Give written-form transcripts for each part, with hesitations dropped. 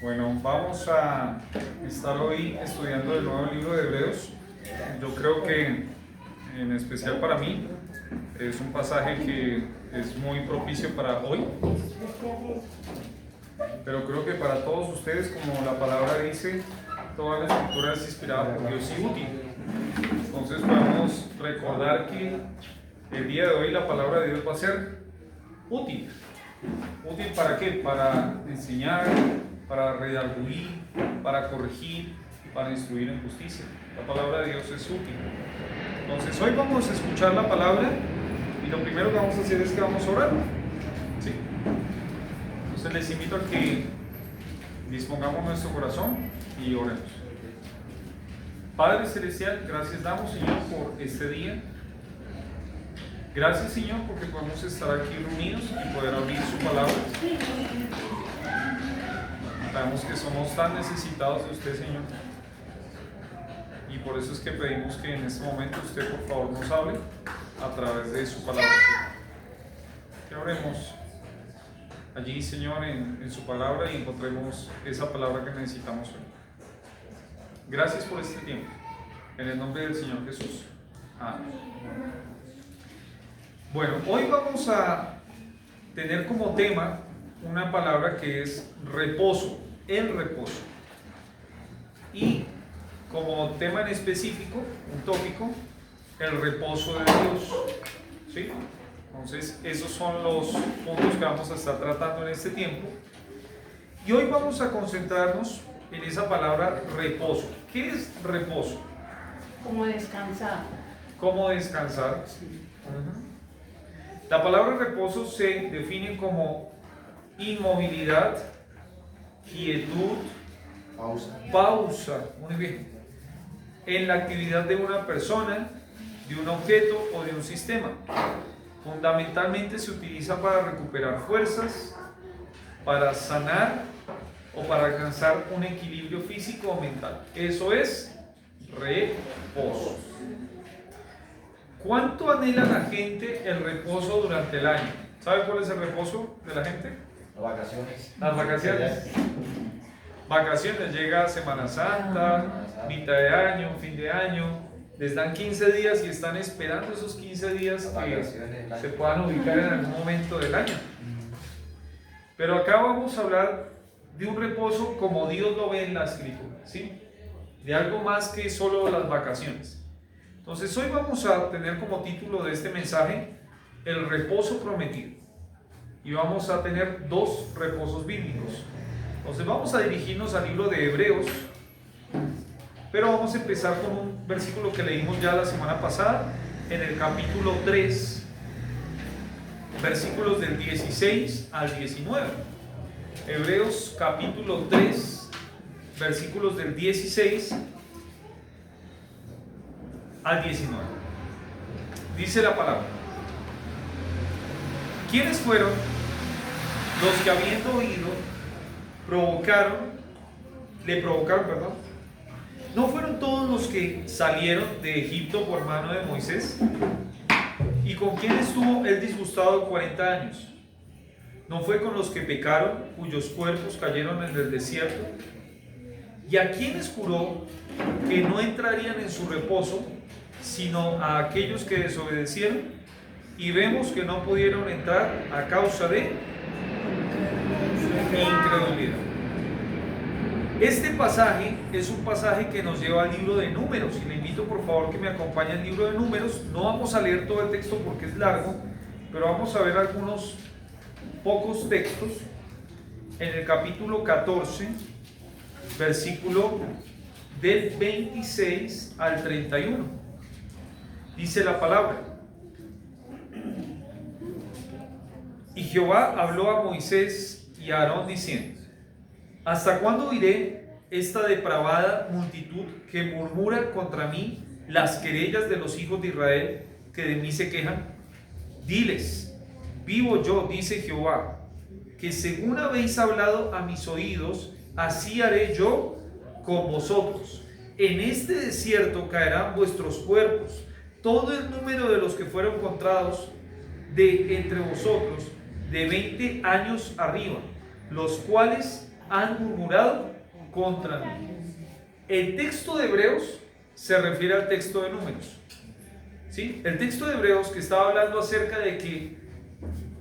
Bueno, vamos a estar hoy estudiando de nuevo el libro de Hebreos. Yo creo que, en especial para mí, es un pasaje que es muy propicio para hoy, pero creo que para todos ustedes, como la palabra dice, toda la escritura es inspirada por Dios y útil. Entonces podemos recordar que el día de hoy la palabra de Dios va a ser útil. ¿Útil para qué? Para enseñar, para redarguir, para corregir, para instruir en justicia. La palabra de Dios es útil. Entonces hoy vamos a escuchar la palabra y lo primero que vamos a hacer es que vamos a orar. ¿Sí? Entonces les invito a que dispongamos nuestro corazón y oremos. Padre Celestial, gracias damos, Señor, por este día. Gracias, Señor, porque podemos estar aquí reunidos y poder abrir su palabra. Sabemos que somos tan necesitados de usted, Señor. Y por eso es que pedimos que en este momento usted, por favor, nos hable a través de su palabra. Que oremos allí, Señor, en su palabra y encontremos esa palabra que necesitamos hoy. Gracias por este tiempo. En el nombre del Señor Jesús. Amén. Bueno, hoy vamos a tener como tema una palabra que es reposo, el reposo. Y como tema en específico, un tópico, el reposo de Dios. ¿Sí? Entonces, esos son los puntos que vamos a estar tratando en este tiempo. Y hoy vamos a concentrarnos en esa palabra reposo. ¿Qué es reposo? Como descansar. ¿Cómo descansar? Sí. La palabra reposo se define como inmovilidad, quietud, pausa, muy bien, en la actividad de una persona, de un objeto o de un sistema. Fundamentalmente se utiliza para recuperar fuerzas, para sanar o para alcanzar un equilibrio físico o mental. Eso es reposo. ¿Cuánto anhela la gente el reposo durante el año? ¿Sabe cuál es el reposo de la gente? Las vacaciones. Las vacaciones. Vacaciones, llega Semana Santa, mitad de año, fin de año. Les dan 15 días y están esperando esos 15 días que se puedan ubicar en algún momento del año. Pero acá vamos a hablar de un reposo como Dios lo ve en la Escritura, ¿sí? De algo más que solo las vacaciones. Entonces hoy vamos a tener como título de este mensaje el reposo prometido y vamos a tener dos reposos bíblicos. Entonces vamos a dirigirnos al libro de Hebreos, pero vamos a empezar con un versículo que leímos ya la semana pasada en el capítulo 3, versículos del 16 al 19. Hebreos capítulo 3, versículos del 16 al 19. Dice la palabra: ¿quiénes fueron los que habiendo oído le provocaron, perdón? ¿No fueron todos los que salieron de Egipto por mano de Moisés? ¿Y con quién estuvo él disgustado 40 años? ¿No fue con los que pecaron, cuyos cuerpos cayeron en el desierto? ¿Y a quiénes juró que no entrarían en su reposo, sino a aquellos que desobedecieron? Y vemos que no pudieron entrar a causa de incredulidad. Este pasaje es un pasaje que nos lleva al libro de Números, y le invito por favor que me acompañe al libro de Números. No vamos a leer todo el texto porque es largo, pero vamos a ver algunos pocos textos. En el capítulo 14, versículo del 26 al 31, dice la palabra: y Jehová habló a Moisés y a Aarón diciendo: ¿hasta cuándo oiré esta depravada multitud que murmura contra mí las querellas de los hijos de Israel que de mí se quejan? Diles: vivo yo, dice Jehová, que según habéis hablado a mis oídos, así haré yo con vosotros. En este desierto caerán vuestros cuerpos, todo el número de los que fueron contados de entre vosotros, de 20 años arriba, los cuales han murmurado contra mí. El texto de Hebreos se refiere al texto de Números. ¿Sí? El texto de Hebreos que estaba hablando acerca de que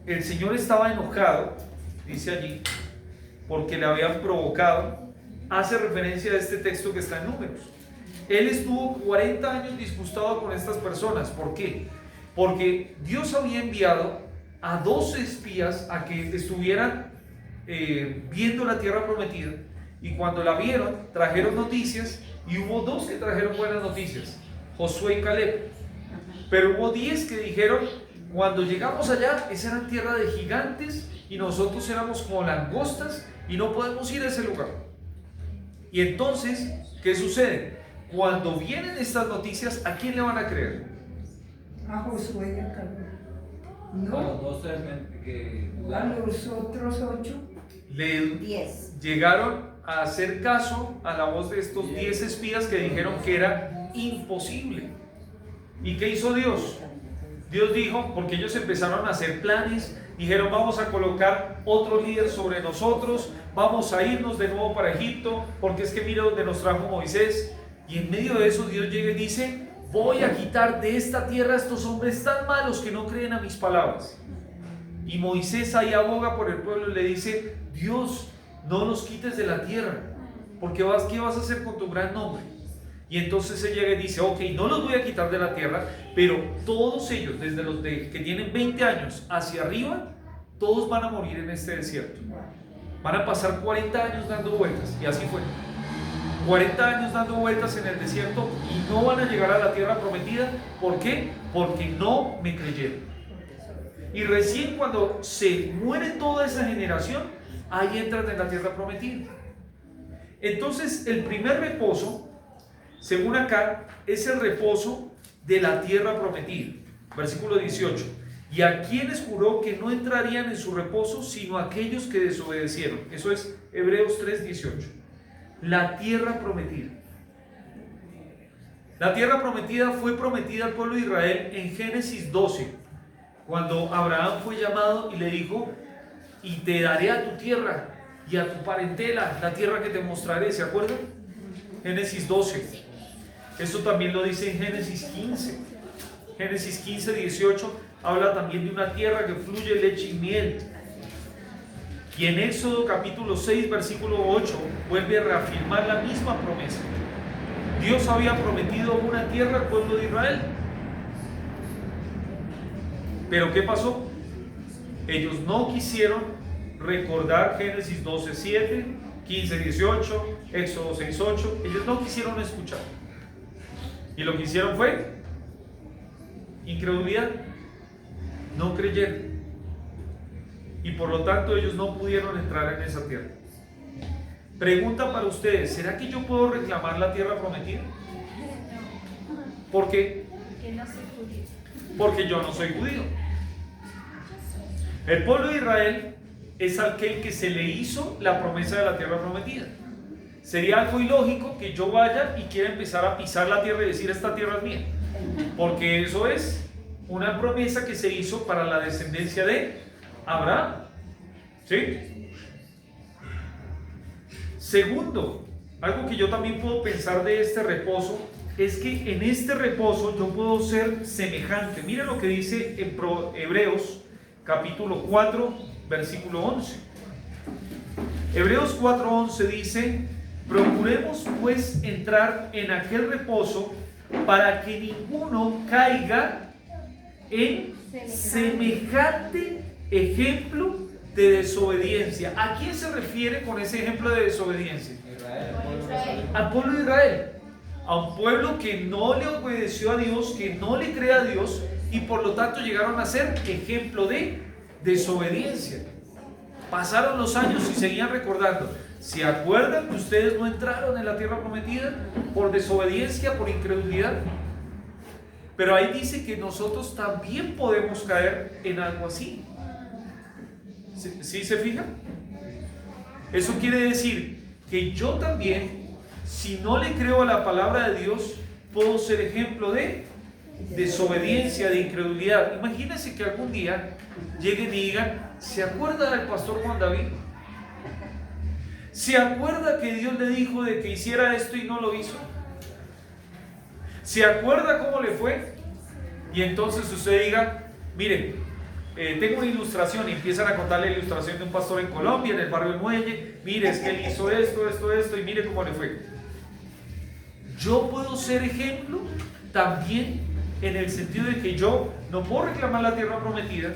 el Señor estaba enojado, dice allí, porque le habían provocado, hace referencia a este texto que está en Números. Él estuvo 40 años disgustado con estas personas. ¿Por qué? Porque Dios había enviado a 12 espías a que estuvieran viendo la tierra prometida, y cuando la vieron trajeron noticias, y hubo 2 que trajeron buenas noticias, Josué y Caleb, pero hubo 10 que dijeron: cuando llegamos allá, esa era tierra de gigantes y nosotros éramos como langostas y no podemos ir a ese lugar. Y entonces, ¿qué sucede? Cuando vienen estas noticias, ¿a quién le van a creer? A Josué y a Caleb. No, A los 12 que a los otros 8. Le 10. llegaron a hacer caso a la voz de estos 10 espías que dijeron que era imposible. ¿Y qué hizo Dios? Dios dijo, porque ellos empezaron a hacer planes, dijeron: vamos a colocar otro líder sobre nosotros, vamos a irnos de nuevo para Egipto, porque es que mira donde nos trajo Moisés. Y en medio de eso Dios llega y dice: voy a quitar de esta tierra a estos hombres tan malos que no creen a mis palabras. Y Moisés ahí aboga por el pueblo y le dice: Dios, no los quites de la tierra, porque ¿qué vas a hacer con tu gran nombre? Y entonces él llega y dice: ok, no los voy a quitar de la tierra, pero todos ellos, desde los que tienen 20 años hacia arriba, todos van a morir en este desierto. Van a pasar 40 años dando vueltas, y así fue. 40 años dando vueltas en el desierto y no van a llegar a la tierra prometida. ¿Por qué? Porque no me creyeron. Y recién cuando se muere toda esa generación, ahí entran en la tierra prometida. Entonces el primer reposo, según acá, es el reposo de la tierra prometida. Versículo 18. Y a quienes juró que no entrarían en su reposo, sino aquellos que desobedecieron. Eso es Hebreos 3:18. La tierra prometida. La tierra prometida fue prometida al pueblo de Israel en Génesis 12, cuando Abraham fue llamado y le dijo: y te daré a tu tierra y a tu parentela, la tierra que te mostraré. ¿Se acuerdan? Génesis 12. Esto también lo dice en Génesis 15. Génesis 15:18 habla también de una tierra que fluye leche y miel. Y en Éxodo capítulo 6 versículo 8 vuelve a reafirmar la misma promesa. Dios había prometido una tierra al pueblo de Israel. Pero ¿qué pasó? Ellos no quisieron recordar Génesis 12:7, 15:18, Éxodo 6:8. Ellos no quisieron escuchar. Y lo que hicieron fue incredulidad. No creyeron. Y por lo tanto ellos no pudieron entrar en esa tierra. Pregunta para ustedes: ¿será que yo puedo reclamar la tierra prometida? ¿Por qué? Porque yo no soy judío. El pueblo de Israel es aquel que se le hizo la promesa de la tierra prometida. Sería algo ilógico que yo vaya y quiera empezar a pisar la tierra y decir: esta tierra es mía, porque eso es una promesa que se hizo para la descendencia de Abraham. ¿Sí? Segundo, algo que yo también puedo pensar de este reposo es que en este reposo yo puedo ser semejante. Mira lo que dice en Hebreos capítulo 4 versículo 11. Hebreos 4:11 dice: procuremos pues entrar en aquel reposo para que ninguno caiga en semejante ejemplo de desobediencia. ¿A quién se refiere con ese ejemplo de desobediencia? Al pueblo de Israel. A un pueblo que no le obedeció a Dios, que no le cree a Dios, y por lo tanto llegaron a ser ejemplo de desobediencia. Pasaron los años y seguían recordando: ¿se acuerdan que ustedes no entraron en la tierra prometida por desobediencia, por incredulidad? Pero ahí dice que nosotros también podemos caer en algo así. ¿Sí se fijan? Eso quiere decir que yo también, si no le creo a la palabra de Dios, puedo ser ejemplo de desobediencia, de incredulidad. Imagínense que algún día lleguen y digan: ¿se acuerda del pastor Juan David? ¿Se acuerda que Dios le dijo de que hiciera esto y no lo hizo? ¿Se acuerda cómo le fue? Y entonces usted diga, mire, tengo una ilustración, y empiezan a contarle la ilustración de un pastor en Colombia, en el barrio del Muelle. Mire, es que él hizo esto, y mire cómo le fue. Yo puedo ser ejemplo también en el sentido de que yo no puedo reclamar la tierra prometida,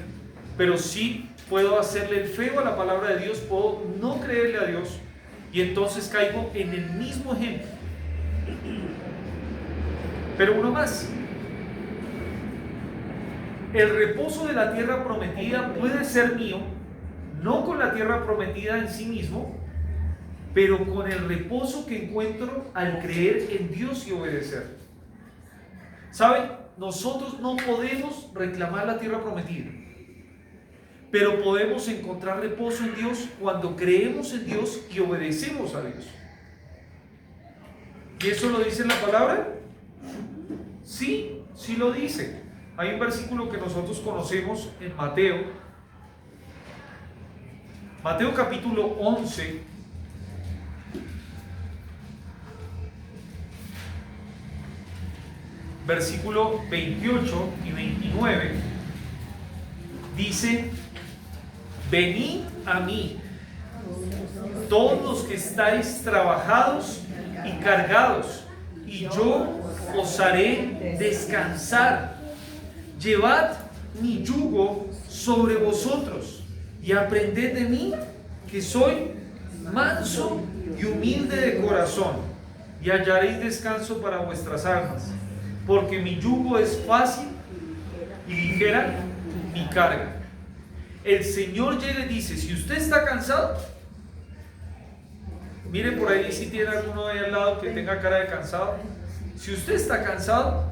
pero sí puedo hacerle el feo a la palabra de Dios, puedo no creerle a Dios, y entonces caigo en el mismo ejemplo. Pero uno más. El reposo de la tierra prometida puede ser mío, no con la tierra prometida en sí mismo, pero con el reposo que encuentro al creer en Dios y obedecer. ¿Saben? Nosotros no podemos reclamar la tierra prometida, pero podemos encontrar reposo en Dios cuando creemos en Dios y obedecemos a Dios. ¿Y eso lo dice la palabra? Sí, sí lo dice. Hay un versículo que nosotros conocemos en Mateo capítulo 11, versículo 28 y 29, dice: venid a mí, todos los que estáis trabajados y cargados, y yo os haré descansar. Llevad mi yugo sobre vosotros y aprended de mí, que soy manso y humilde de corazón, y hallaréis descanso para vuestras almas, porque mi yugo es fácil y ligera mi carga. El Señor llega y dice: si usted está cansado, mire por ahí si tiene alguno ahí al lado que tenga cara de cansado. Si usted está cansado,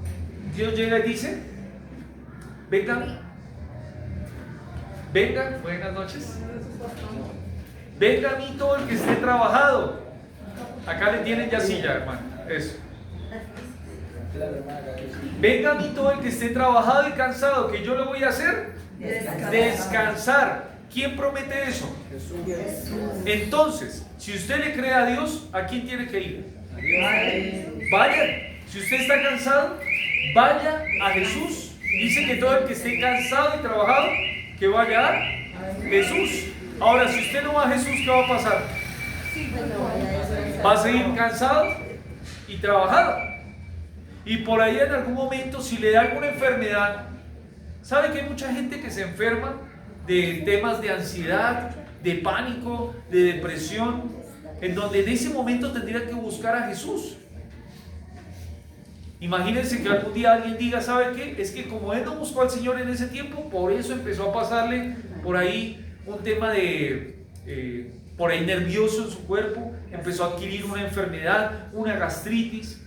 Dios llega y dice: venga a mí. Venga, buenas noches. Venga a mí todo el que esté trabajado. Acá le tienen ya silla, hermano. Eso. Venga a mí todo el que esté trabajado y cansado, que yo le voy a hacer descansar. ¿Quién promete eso? Entonces, si usted le cree a Dios, ¿a quién tiene que ir? Vaya. Si usted está cansado, vaya a Jesús. Dice que todo el que esté cansado y trabajado, que vaya a Jesús. Ahora, si usted no va a Jesús, ¿qué va a pasar? Va a seguir cansado y trabajado. Y por ahí en algún momento, si le da alguna enfermedad, ¿sabe que hay mucha gente que se enferma de temas de ansiedad, de pánico, de depresión, en donde en ese momento tendría que buscar a Jesús? Imagínense que algún día alguien diga: ¿sabe qué? Es que como él no buscó al Señor en ese tiempo, por eso empezó a pasarle por ahí un tema de por ahí nervioso en su cuerpo, empezó a adquirir una enfermedad, una gastritis,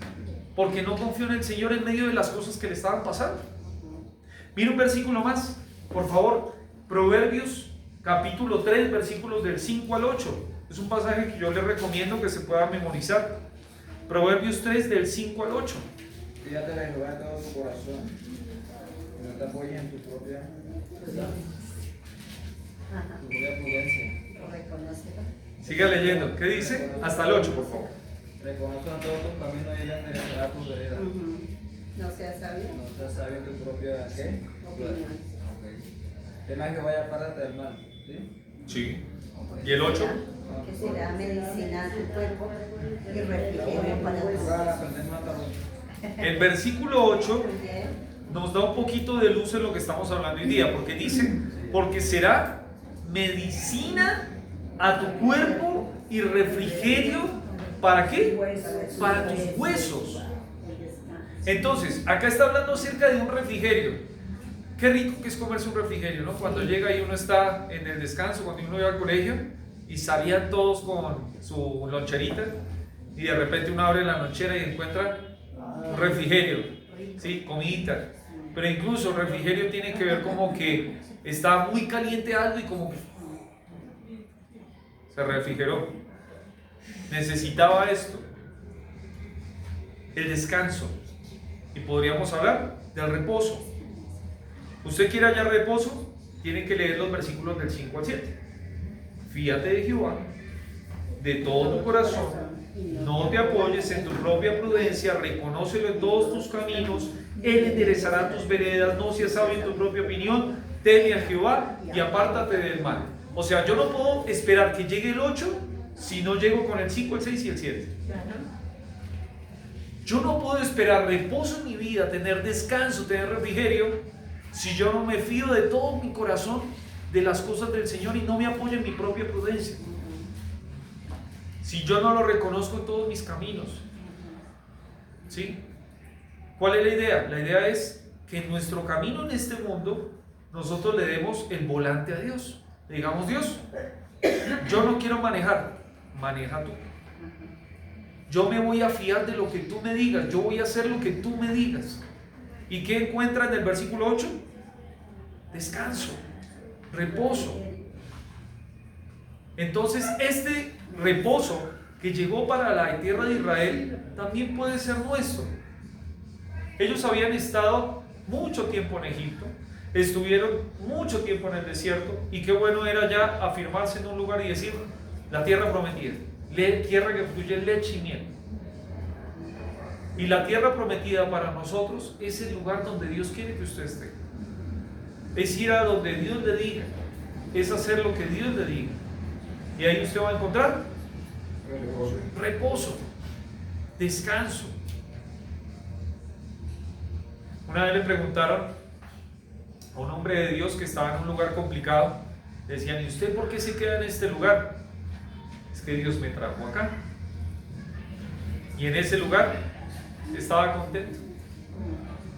porque no confió en el Señor en medio de las cosas que le estaban pasando. Mira un versículo más, por favor. Proverbios capítulo 3, versículos del 5 al 8. Es un pasaje que yo les recomiendo que se pueda memorizar. Proverbios 3, del 5 al 8. Fíjate de Jehová de todo tu corazón, y no te apoyes en tu propia prudencia. Siga leyendo. ¿Qué dice? Hasta el 8, por favor. Reconoce en todos tus caminos y él enderezará tus veredas. No seas sabio. No seas sabio en tu propia ¿qué? Opinión. Tema que vaya para del mal, ¿sí? Sí. ¿Y el 8? Que será medicina a tu cuerpo y refrigerio para tu El versículo 8 nos da un poquito de luz en lo que estamos hablando hoy día, porque dice: porque será medicina a tu cuerpo y refrigerio, ¿para qué? Para tus huesos. Entonces, acá está hablando acerca de un refrigerio. Qué rico que es comerse un refrigerio, ¿no? Cuando llega y uno está en el descanso, cuando uno iba al colegio y salían todos con su loncherita, y de repente uno abre la lonchera y encuentra un refrigerio, ¿sí? Comidita. Pero incluso el refrigerio tiene que ver como que está muy caliente algo y como que se refrigeró. Necesitaba esto, el descanso. Y podríamos hablar del reposo. ¿Usted quiere hallar reposo? Tiene que leer los versículos del 5 al 7. Fíate de Jehová, de todo tu corazón, no te apoyes en tu propia prudencia, reconócelo en todos tus caminos, Él enderezará tus veredas, no seas sabio en tu propia opinión, teme a Jehová y apártate del mal. O sea, yo no puedo esperar que llegue el 8 si no llego con el 5, el 6 y el 7. Yo no puedo esperar reposo en mi vida, tener descanso, tener refrigerio, si yo no me fío de todo mi corazón de las cosas del Señor y no me apoyo en mi propia prudencia. Si yo no lo reconozco en todos mis caminos. ¿Sí? ¿Cuál es la idea? La idea es que en nuestro camino en este mundo nosotros le demos el volante a Dios. Le digamos: Dios, yo no quiero manejar, maneja tú. Yo me voy a fiar de lo que tú me digas, yo voy a hacer lo que tú me digas. ¿Y qué encuentra en el versículo 8? Descanso, reposo. Entonces este reposo que llegó para la tierra de Israel también puede ser nuestro. Ellos habían estado mucho tiempo en Egipto, estuvieron mucho tiempo en el desierto, y qué bueno era ya afirmarse en un lugar y decir: la tierra prometida, tierra que fluye leche y miel. Y la tierra prometida para nosotros es el lugar donde Dios quiere que usted esté. Es ir a donde Dios le diga, es hacer lo que Dios le diga. Y ahí usted va a encontrar reposo, descanso. Una vez le preguntaron a un hombre de Dios que estaba en un lugar complicado, le decían: ¿y usted por qué se queda en este lugar? Es que Dios me trajo acá. Y en ese lugar estaba contento.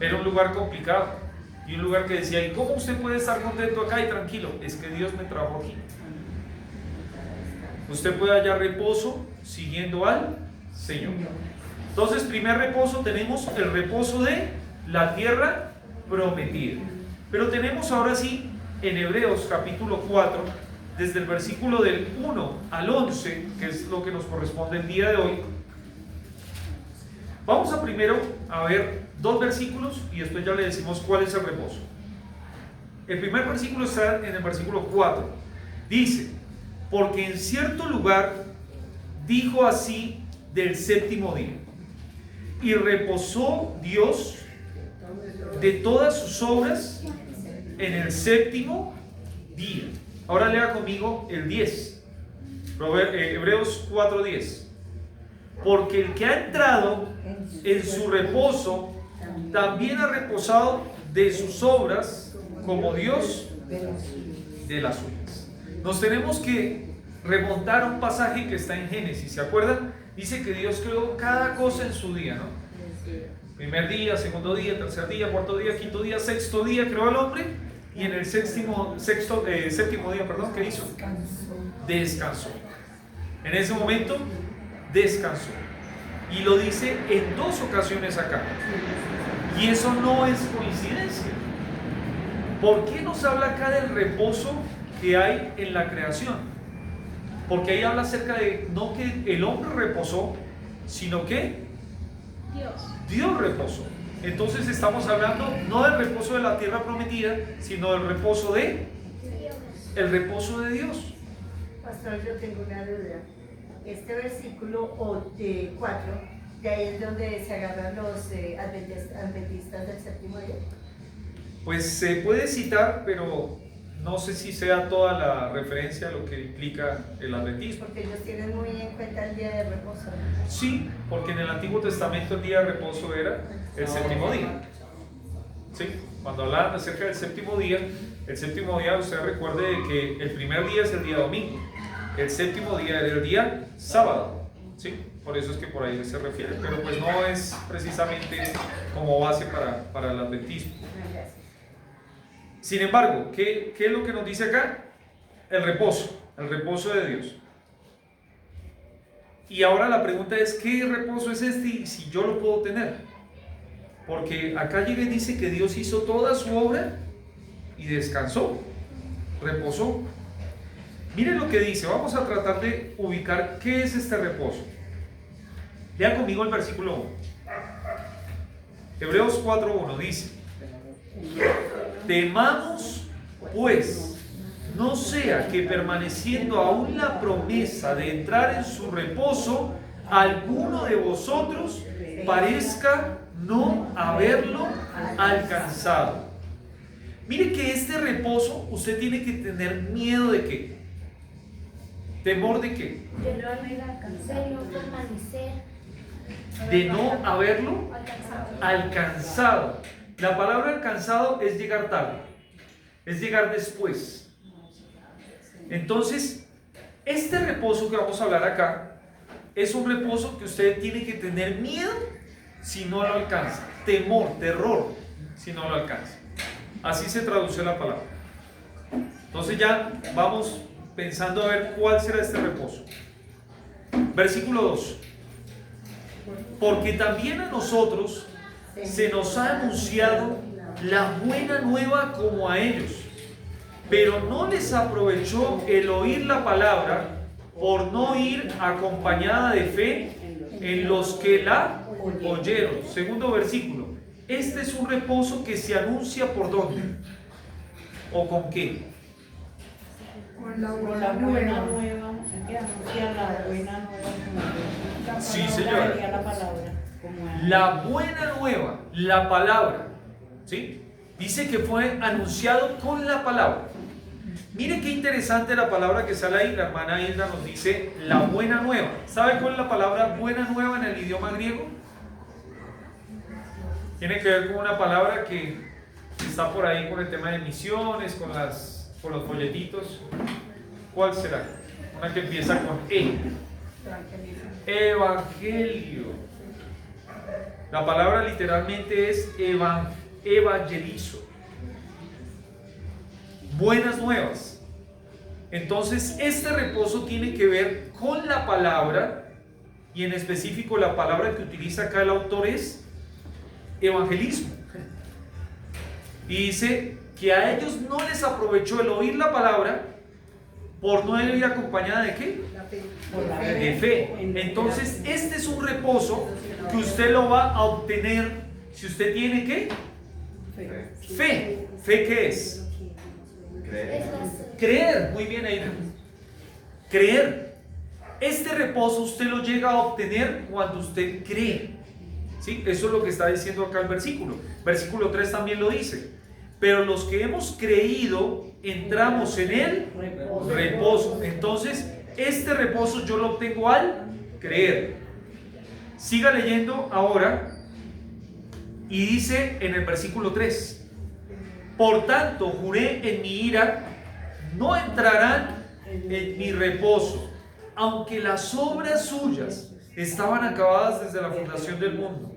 Era un lugar complicado y un lugar que decía: ¿y cómo usted puede estar contento acá y tranquilo? Es que Dios me trajo aquí. Usted puede hallar reposo siguiendo al Señor. Entonces, primer reposo, tenemos el reposo de la tierra prometida. Pero tenemos ahora sí en Hebreos capítulo 4, desde el versículo del 1 al 11, que es lo que nos corresponde el día de hoy. Vamos a primero a ver dos versículos y después ya le decimos cuál es el reposo. El primer versículo está en el versículo 4. Dice: porque en cierto lugar dijo así del séptimo día, y reposó Dios de todas sus obras en el séptimo día. Ahora lea conmigo el 10, Hebreos 4:10. Porque el que ha entrado en su reposo también ha reposado de sus obras, como Dios de las suyas. Nos tenemos que remontar a un pasaje que está en Génesis, ¿se acuerdan? Dice que Dios creó cada cosa en su día, ¿no? Primer día, segundo día, tercer día, cuarto día, quinto día, sexto día creó al hombre, y en el séptimo día, ¿qué hizo? Descansó. En ese momento descansó. Y lo dice en dos ocasiones acá. Y eso no es coincidencia. ¿Por qué nos habla acá del reposo que hay en la creación? Porque ahí habla acerca de no que el hombre reposó, sino que Dios reposó. Entonces estamos hablando no del reposo de la tierra prometida, sino del reposo de el reposo de Dios. Pastor, yo tengo una duda. Este versículo 4, de ahí es donde se agarran los adventistas del séptimo día. Pues se puede citar, pero no sé si sea toda la referencia a lo que implica el adventismo. Porque ellos tienen muy en cuenta el día de reposo. Sí, porque en el Antiguo Testamento el día de reposo era el séptimo día. Sí, cuando hablaban acerca del séptimo día, usted recuerde de que el primer día es el día domingo, el séptimo día era el día sábado. Sí, por eso es que por ahí se refiere, pero pues no es precisamente como base para el adventismo. Sin embargo, ¿qué es lo que nos dice acá? El reposo de Dios. Y ahora la pregunta es: ¿qué reposo es este y si yo lo puedo tener? Porque acá llega y dice que Dios hizo toda su obra y descansó, reposó. Miren lo que dice, vamos a tratar de ubicar qué es este reposo. Lean conmigo el versículo 1. Hebreos 4:1 dice: temamos pues no sea que permaneciendo aún la promesa de entrar en su reposo, alguno de vosotros parezca no haberlo alcanzado. Mire que este reposo usted tiene que tener miedo de qué, temor de qué, De no haber alcanzado, de no permanecer. de no haberlo alcanzado. La palabra alcanzado es llegar tarde, es llegar después. Entonces, este reposo que vamos a hablar acá es un reposo que usted tiene que tener miedo si no lo alcanza, temor, terror si no lo alcanza. Así se traduce la palabra. Entonces ya vamos pensando a ver cuál será este reposo. Versículo 2. Porque también a nosotros se nos ha anunciado la buena nueva como a ellos, pero no les aprovechó el oír la palabra por no ir acompañada de fe en los que la oyeron. Segundo versículo. Este es un reposo que se anuncia ¿por dónde? ¿O con qué? Con la Con buena la buena nueva. nueva, que anuncia la buena nueva. Sí, señora. La palabra, como La buena nueva, la palabra, ¿sí? Dice que fue anunciado con la palabra. Mire qué interesante la palabra que sale ahí. La hermana Hilda nos dice la buena nueva. ¿Sabe cuál es la palabra buena nueva en el idioma griego? Tiene que ver con una palabra que está por ahí con el tema de misiones, con los folletitos. ¿Cuál será? Una que empieza con E. Evangelio. La palabra literalmente es evangelizo. Buenas nuevas. Entonces, este reposo tiene que ver con la palabra, y en específico la palabra que utiliza acá el autor es evangelismo. Y dice que a ellos no les aprovechó el oír la palabra por no ir acompañada de qué? De fe. Entonces, este es un reposo que usted lo va a obtener si usted tiene ¿qué? Fe. ¿Fe qué es? Creer. Muy bien, Aida. Creer. Este reposo usted lo llega a obtener cuando usted cree. ¿Sí? Eso es lo que está diciendo acá el versículo. Versículo 3 también lo dice. Pero los que hemos creído entramos en el reposo. Entonces, este reposo yo lo obtengo al creer. Siga leyendo ahora. Y dice en el versículo 3: por tanto, juré en mi ira, no entrarán en mi reposo, aunque las obras suyas estaban acabadas desde la fundación del mundo.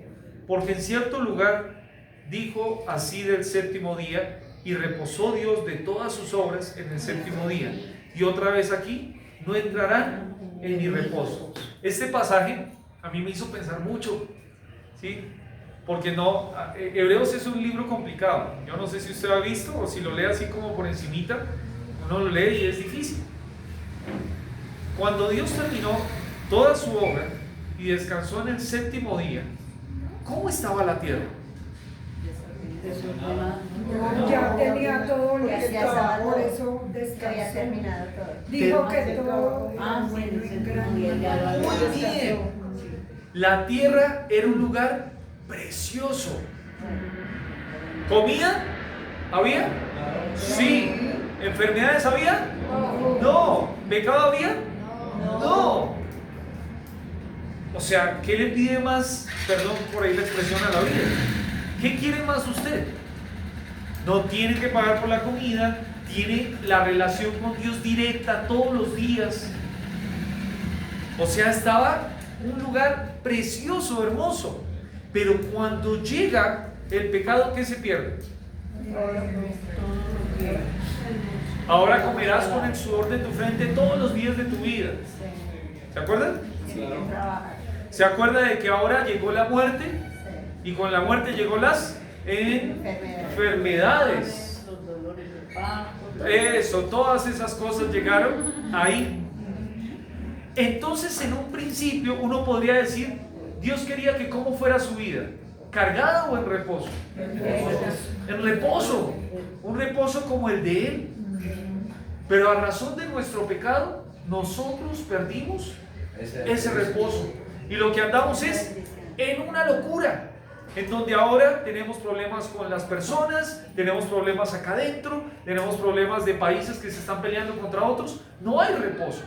Porque en cierto lugar dijo así del séptimo día, y reposó Dios de todas sus obras en el séptimo día. Y otra vez aquí, no entrarán en mi reposo. Este pasaje a mí me hizo pensar mucho, ¿sí? Porque no, Hebreos es un libro complicado. Yo no sé si usted lo ha visto o si lo lee así como por encimita. Uno lo lee y es difícil. Cuando Dios terminó toda su obra y descansó en el séptimo día, ¿cómo estaba la tierra? Ya tenía todo lo Ya que hacía estaba, sábado, por eso que había descansó. terminado todo. Dijo que todo Ah, era bueno, bueno sí, y grande. ya lo había Muy descansado. bien. La tierra era un lugar precioso. ¿Comida? ¿Había? Sí. ¿Enfermedades había? No. ¿Pecado había? No. O sea, ¿qué le pide más? Perdón por ahí la expresión a la vida. ¿Qué quiere más usted? No tiene que pagar por la comida, tiene la relación con Dios directa todos los días. O sea, estaba un lugar precioso, hermoso. Pero cuando llega el pecado, ¿qué se pierde? Ahora comerás con el sudor de tu frente todos los días de tu vida. ¿Se acuerdan? ¿Se acuerda de que ahora llegó la muerte? Y con la muerte llegó las enfermedades. Los dolores de parto. Eso, todas esas cosas llegaron ahí. Entonces, en un principio, uno podría decir, Dios quería que cómo fuera su vida, cargada o en reposo. En reposo, un reposo como el de Él. Pero a razón de nuestro pecado, nosotros perdimos ese reposo. Y lo que andamos es en una locura, en donde ahora tenemos problemas con las personas, tenemos problemas acá adentro, tenemos problemas de países que se están peleando contra otros. No hay reposo.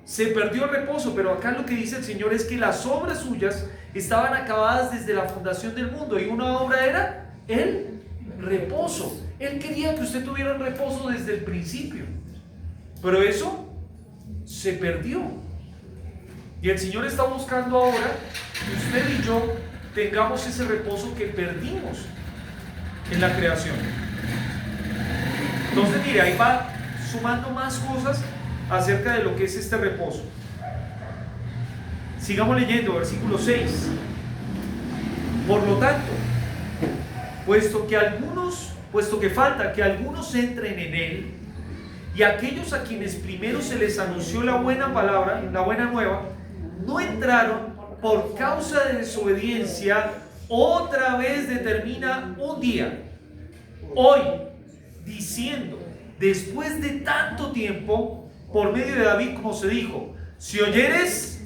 Se perdió el reposo, pero acá lo que dice el Señor es que las obras suyas estaban acabadas desde la fundación del mundo, y una obra era el reposo. Él quería que usted tuviera el reposo desde el principio, pero eso se perdió. Y el Señor está buscando ahora que usted y yo tengamos ese reposo que perdimos en la creación. Entonces, mire, ahí va sumando más cosas acerca de lo que es este reposo. Sigamos leyendo, versículo 6. Por lo tanto, puesto que falta que algunos entren en él, y aquellos a quienes primero se les anunció la buena palabra, la buena nueva, no entraron por causa de desobediencia, otra vez determina un día, hoy, diciendo, después de tanto tiempo, por medio de David, como se dijo: si oyeres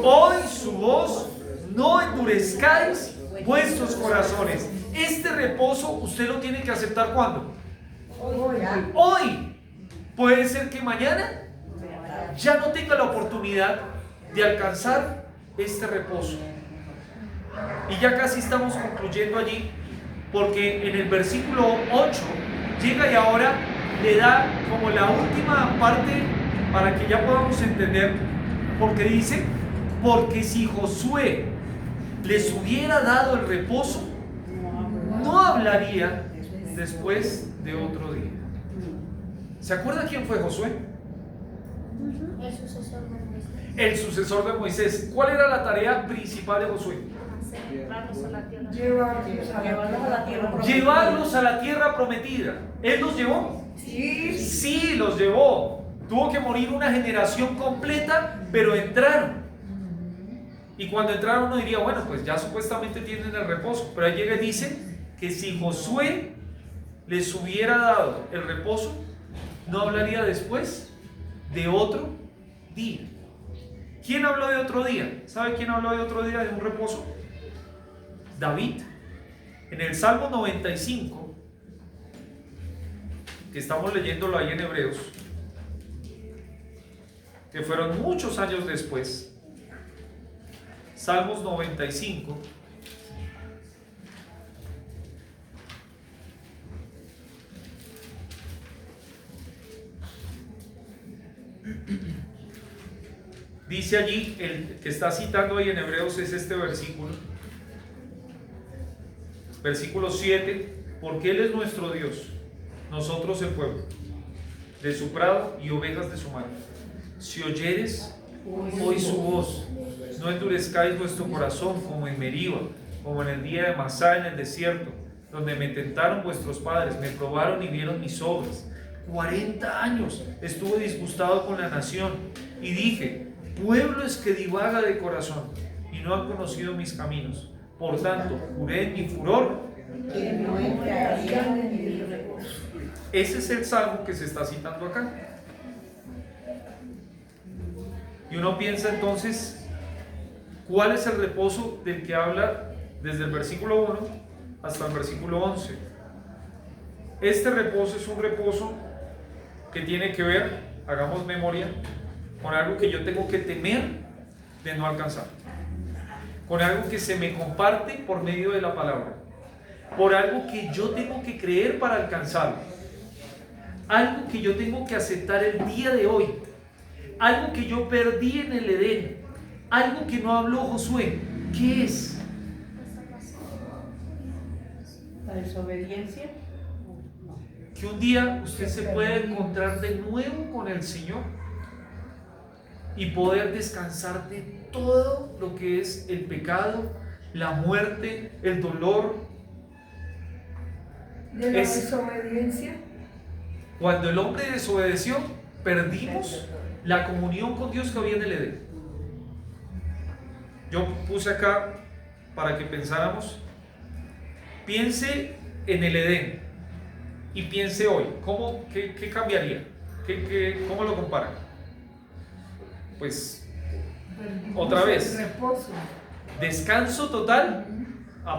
hoy su voz, no endurezcáis vuestros corazones. Este reposo usted lo tiene que aceptar. ¿Cuándo? Hoy. Puede ser que mañana ya no tenga la oportunidad de alcanzar este reposo. Y ya casi estamos concluyendo allí, porque en el versículo 8 llega y ahora le da como la última parte para que ya podamos entender, porque dice: porque si Josué les hubiera dado el reposo, no hablaría después de otro día. ¿Se acuerda quién fue Josué? El sucesor de Moisés. El sucesor de Moisés. ¿Cuál era la tarea principal de Josué? Llevarlos a la tierra. Llevarlos a la tierra prometida. Llevarlos a la tierra prometida. ¿Él los llevó? Sí. Sí, los llevó. Tuvo que morir una generación completa, pero entraron. Y cuando entraron uno diría: bueno, pues ya supuestamente tienen el reposo. Pero ahí llega y dice que si Josué les hubiera dado el reposo, no hablaría después de otro día. ¿Quién habló de otro día? ¿Sabe quién habló de otro día, de un reposo? David. En el Salmo 95, que estamos leyéndolo ahí en Hebreos, que fueron muchos años después. Salmos 95. Dice allí, el que está citando ahí en Hebreos es este versículo. Versículo 7. Porque Él es nuestro Dios, nosotros el pueblo de su prado y ovejas de su mano. Si oyeres hoy su voz, no endurezcáis vuestro corazón como en Meriba, como en el día de Masá en el desierto, donde me tentaron vuestros padres, me probaron y vieron mis obras. 40 años estuve disgustado con la nación y dije: pueblo es que divaga de corazón y no ha conocido mis caminos. Por tanto, juré en mi furor que no entrarían en el reposo. Ese es el salmo que se está citando acá. Y uno piensa entonces, ¿cuál es el reposo del que habla desde el versículo 1 hasta el versículo 11? Este reposo es un reposo que tiene que ver, hagamos memoria, con algo que yo tengo que temer de no alcanzar, con algo que se me comparte por medio de la palabra, por algo que yo tengo que creer para alcanzarlo, algo que yo tengo que aceptar el día de hoy, algo que yo perdí en el Edén, algo que no habló Josué. ¿Qué es? La desobediencia. Que un día usted se puede encontrar de nuevo con el Señor y poder descansar de todo lo que es el pecado, la muerte, el dolor. De la desobediencia. Cuando el hombre desobedeció, perdimos la comunión con Dios que había en el Edén. Yo puse acá para que pensáramos. Piense en el Edén. y piense hoy, qué cambiaría? ¿Cómo lo compara? Pues, otra vez, Reposo. descanso total.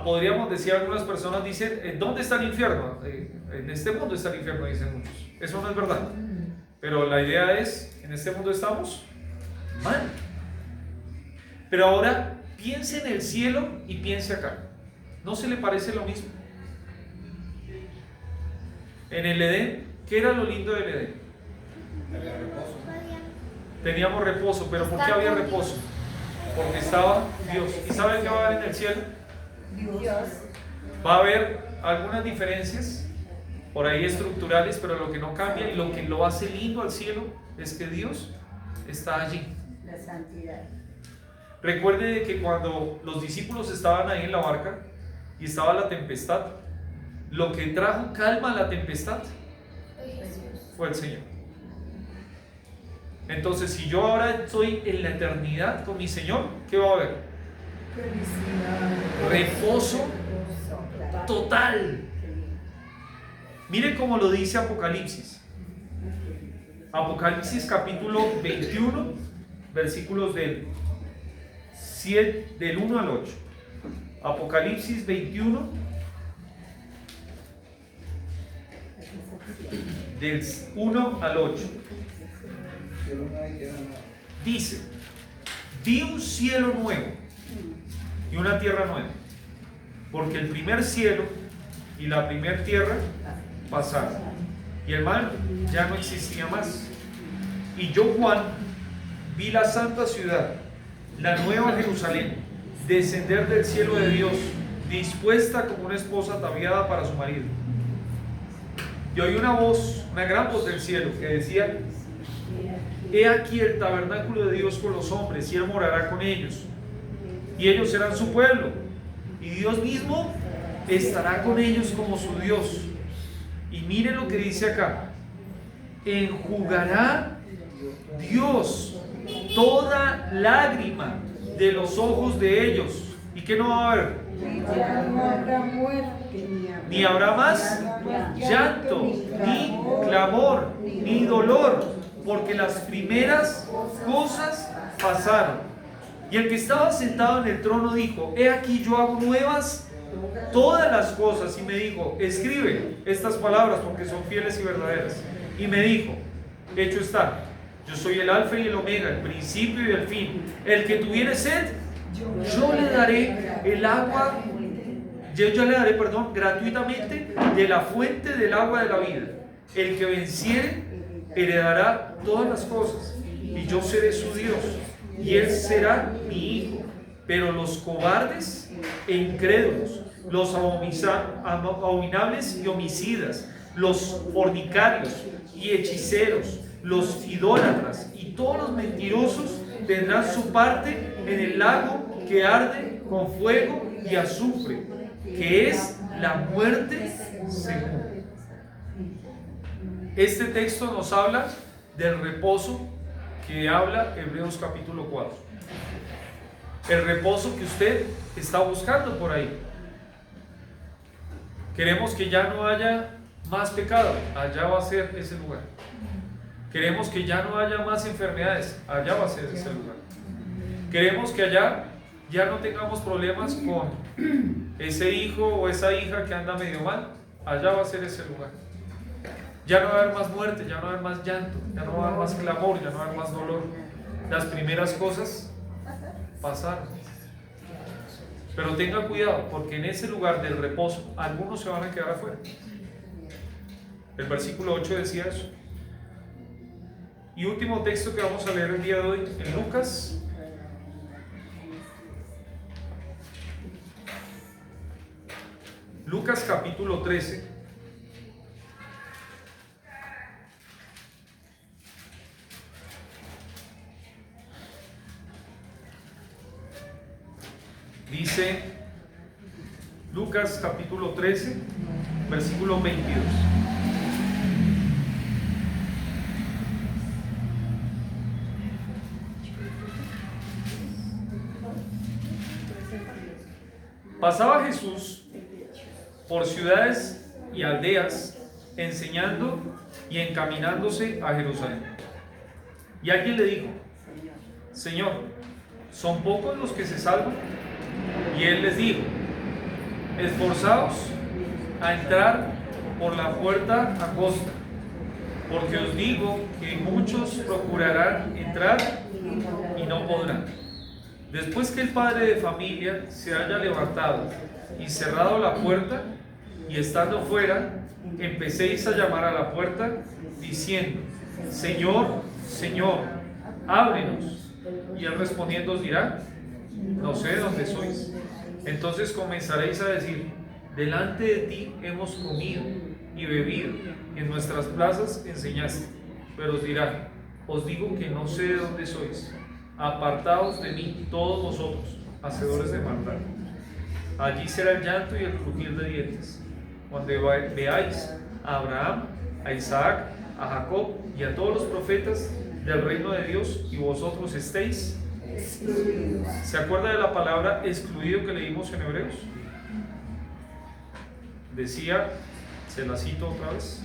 Podríamos decir, algunas personas dicen, ¿dónde está el infierno? En este mundo está el infierno, dicen muchos. Eso no es verdad. Pero la idea es, en este mundo estamos mal. Pero ahora piense en el cielo y piense acá. ¿No se le parece lo mismo? En el Edén, ¿qué era lo lindo del Edén? Había reposo. Teníamos reposo, pero ¿por qué había reposo? Porque estaba Dios. ¿Y saben qué va a haber en el cielo? Dios. Va a haber algunas diferencias por ahí estructurales, pero lo que no cambia y lo que lo hace lindo al cielo es que Dios está allí. La santidad. Recuerde de que cuando los discípulos estaban ahí en la barca y estaba la tempestad, lo que trajo calma a la tempestad fue el Señor. Entonces, si yo ahora estoy en la eternidad con mi Señor, ¿qué va a haber? Felicidad. Reposo total. Mire cómo lo dice Apocalipsis. Apocalipsis capítulo 21, versículos del 1 al 8. Apocalipsis 21, del 1 al 8. Cielo nuevo y tierra nueva. Dice: vi un cielo nuevo y una tierra nueva, porque el primer cielo y la primera tierra pasaron, y el mar ya no existía más. Y yo, Juan, vi la santa ciudad, la nueva Jerusalén, descender del cielo de Dios, dispuesta como una esposa ataviada para su marido. Y oí una voz, una gran voz del cielo, que decía: he aquí el tabernáculo de Dios con los hombres, y Él morará con ellos, y ellos serán su pueblo, y Dios mismo estará con ellos como su Dios. Y miren lo que dice acá: enjugará Dios toda lágrima de los ojos de ellos. ¿Y qué no va a haber? Ya no habrá muerte, Ni habrá más llanto, ni clamor, ni dolor, porque las primeras cosas pasaron. Y el que estaba sentado en el trono dijo: he aquí yo hago nuevas todas las cosas. Y me dijo: escribe estas palabras, porque son fieles y verdaderas. Y me dijo: hecho está, yo soy el alfa y el omega, el principio y el fin. El que tuviere sed, yo le daré el agua, yo le daré, gratuitamente de la fuente del agua de la vida. El que venciere heredará todas las cosas, y yo seré su Dios, y él será mi hijo. Pero los cobardes e incrédulos, los abominables y homicidas, los fornicarios y hechiceros, los idólatras y todos los mentirosos tendrán su parte en el lago que arde con fuego y azufre, que es la muerte segunda. Este texto nos habla del reposo que habla Hebreos capítulo 4. El reposo que usted está buscando por ahí. Queremos que ya no haya más pecado, allá va a ser ese lugar. Queremos que ya no haya más enfermedades, allá va a ser ese lugar. Queremos que allá ya no tengamos problemas con ese hijo o esa hija que anda medio mal, allá va a ser ese lugar. Ya no va a haber más muerte, ya no va a haber más llanto, ya no va a haber más clamor, ya no va a haber más dolor. Las primeras cosas pasaron. Pero tenga cuidado, porque en ese lugar del reposo algunos se van a quedar afuera. El versículo 8 decía eso. Y último texto que vamos a leer el día de hoy, en Lucas. Lucas capítulo 13. Dice Lucas capítulo 13, versículo 22. Pasaba Jesús por ciudades y aldeas enseñando y encaminándose a Jerusalén. Y alguien le dijo: Señor, ¿son pocos los que se salvan? Y él les dijo: esforzaos a entrar por la puerta angosta, porque os digo que muchos procurarán entrar y no podrán. Después que el padre de familia se haya levantado y cerrado la puerta, y estando fuera, empecéis a llamar a la puerta, diciendo: Señor, Señor, ábrenos. Y él respondiendo os dirá: no sé de dónde sois. Entonces comenzaréis a decir: delante de ti hemos comido y bebido, en nuestras plazas enseñaste. Pero os dirá: os digo que no sé de dónde sois. Apartaos de mí todos vosotros, hacedores de maldad. Allí será el llanto y el crujir de dientes, cuando veáis a Abraham, a Isaac, a Jacob y a todos los profetas del reino de Dios, y vosotros estéis excluidos. ¿Se acuerda de la palabra excluido que leímos en Hebreos? Decía, se la cito otra vez.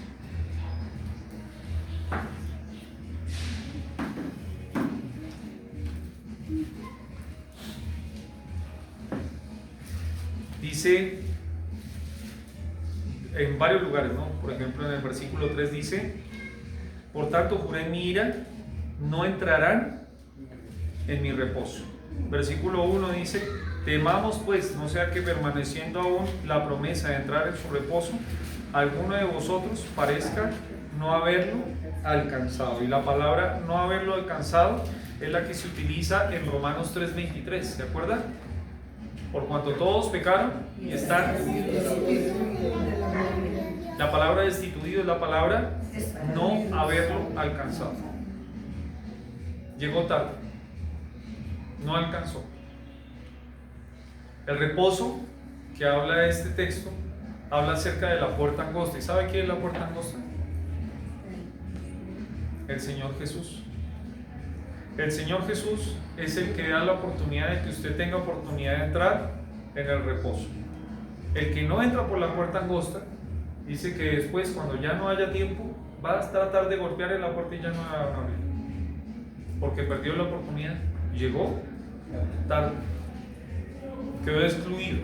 Dice en varios lugares, ¿no? Por ejemplo, en el versículo 3 dice: por tanto juré en mi ira, no entrarán en mi reposo. Versículo 1 dice: temamos pues, no sea que permaneciendo aún la promesa de entrar en su reposo, alguno de vosotros parezca no haberlo alcanzado. Y la palabra no haberlo alcanzado es la que se utiliza en Romanos 3:23, ¿se acuerdan? Por cuanto todos pecaron y están. La palabra destituido es la palabra no haberlo alcanzado. Llegó tarde, no alcanzó. El reposo que habla este texto habla acerca de la puerta angosta. ¿Y sabe qué es la puerta angosta? El Señor Jesús. El Señor Jesús es el que da la oportunidad de que usted tenga oportunidad de entrar en el reposo. El que no entra por la puerta angosta dice que después, cuando ya no haya tiempo, va a tratar de golpear en la puerta y ya no la van a abrir, porque perdió la oportunidad, llegó tarde, quedó excluido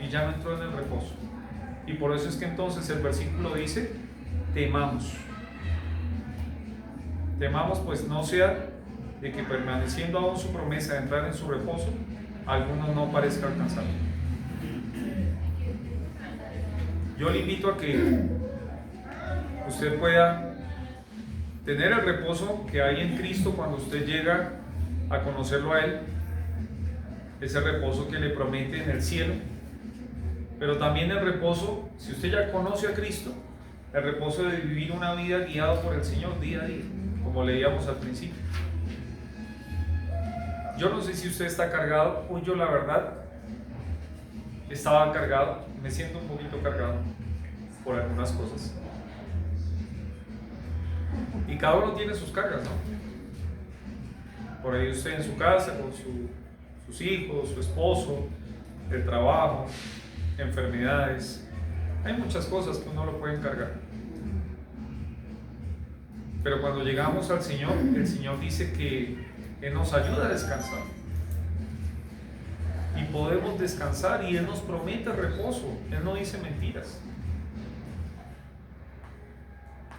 y ya no entró en el reposo. Y por eso es que entonces el versículo dice: temamos. Temamos pues no sea de que permaneciendo aún su promesa de entrar en su reposo, alguno no parezca alcanzarlo. Yo le invito a que usted pueda tener el reposo que hay en Cristo cuando usted llega a conocerlo a Él, ese reposo que le promete en el cielo, pero también el reposo, si usted ya conoce a Cristo, el reposo de vivir una vida guiado por el Señor día a día, como leíamos al principio. Yo no sé si usted está cargado, o yo la verdad estaba cargado, me siento un poquito cargado por algunas cosas. Y cada uno tiene sus cargas, ¿no? Por ahí usted en su casa, con sus hijos, su esposo, el trabajo, enfermedades. Hay muchas cosas que uno lo puede cargar. Pero cuando llegamos al Señor, el Señor dice que Él nos ayuda a descansar. Y podemos descansar y Él nos promete reposo. Él no dice mentiras.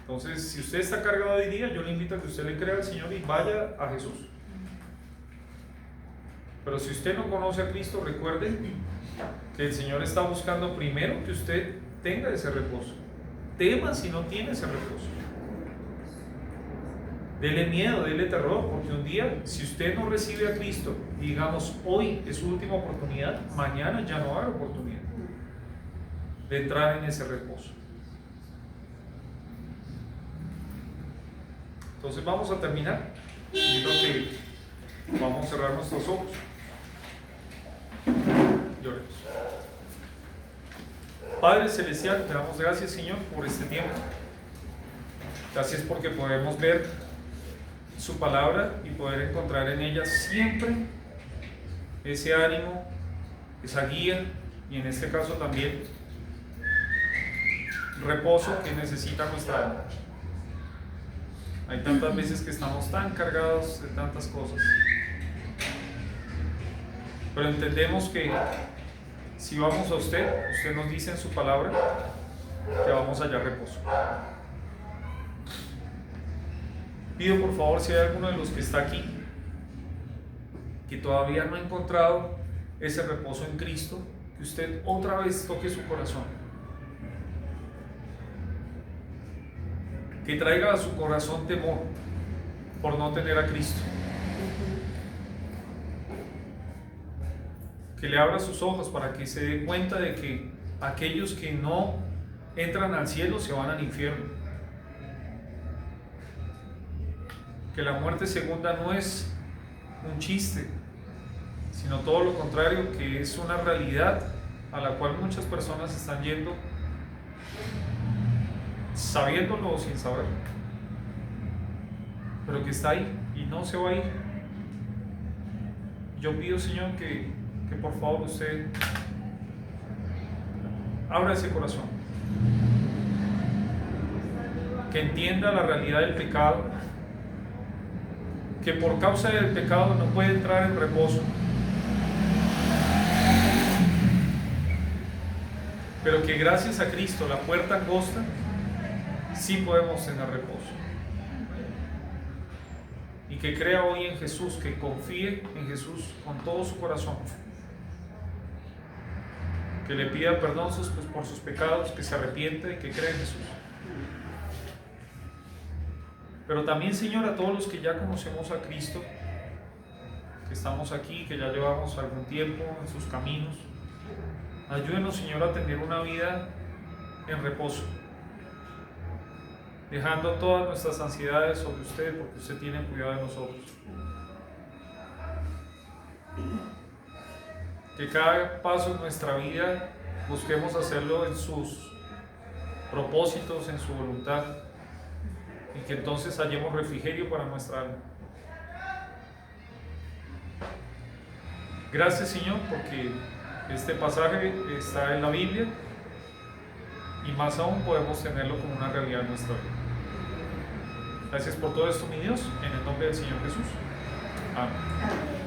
Entonces, si usted está cargado hoy día, yo le invito a que usted le crea al Señor y vaya a Jesús. Pero si usted no conoce a Cristo, recuerde que el Señor está buscando primero que usted tenga ese reposo. Tema si no tiene ese reposo. Dele miedo, dele terror, porque un día, si usted no recibe a Cristo, digamos, hoy es su última oportunidad, mañana ya no habrá oportunidad de entrar en ese reposo. Entonces vamos a terminar. Yo creo que vamos a cerrar nuestros ojos. Lloremos. Padre Celestial, te damos gracias, Señor, por este tiempo. Gracias porque podemos ver su palabra y poder encontrar en ella siempre ese ánimo, esa guía, y en este caso también reposo que necesita nuestra alma. Hay tantas veces que estamos tan cargados de tantas cosas, pero entendemos que si vamos a usted nos dice en su palabra que vamos a hallar reposo. Pido por favor, si hay alguno de los que está aquí que todavía no ha encontrado ese reposo en Cristo, que usted otra vez toque su corazón, que traiga a su corazón temor por no tener a Cristo, que le abra sus ojos para que se dé cuenta de que aquellos que no entran al cielo se van al infierno, que la muerte segunda no es un chiste, sino todo lo contrario, que es una realidad a la cual muchas personas están yendo sabiéndolo o sin saberlo, pero que está ahí y no se va a ir. Yo pido, Señor, que por favor usted abra ese corazón, que entienda la realidad del pecado, que por causa del pecado no puede entrar en reposo, pero que gracias a Cristo, la puerta angosta, sí podemos tener reposo. Y que crea hoy en Jesús, que confíe en Jesús con todo su corazón, que le pida perdón por sus pecados, que se arrepienta y que crea en Jesús. Pero también, Señor, a todos los que ya conocemos a Cristo, que estamos aquí, que ya llevamos algún tiempo en sus caminos, ayúdenos, Señor, a tener una vida en reposo, dejando todas nuestras ansiedades sobre usted, porque usted tiene cuidado de nosotros. Que cada paso en nuestra vida busquemos hacerlo en sus propósitos, en su voluntad, y que entonces hallemos refrigerio para nuestra alma. Gracias, Señor, porque este pasaje está en la Biblia y más aún podemos tenerlo como una realidad en nuestra vida. Gracias por todo esto, mi Dios, en el nombre del Señor Jesús. Amén.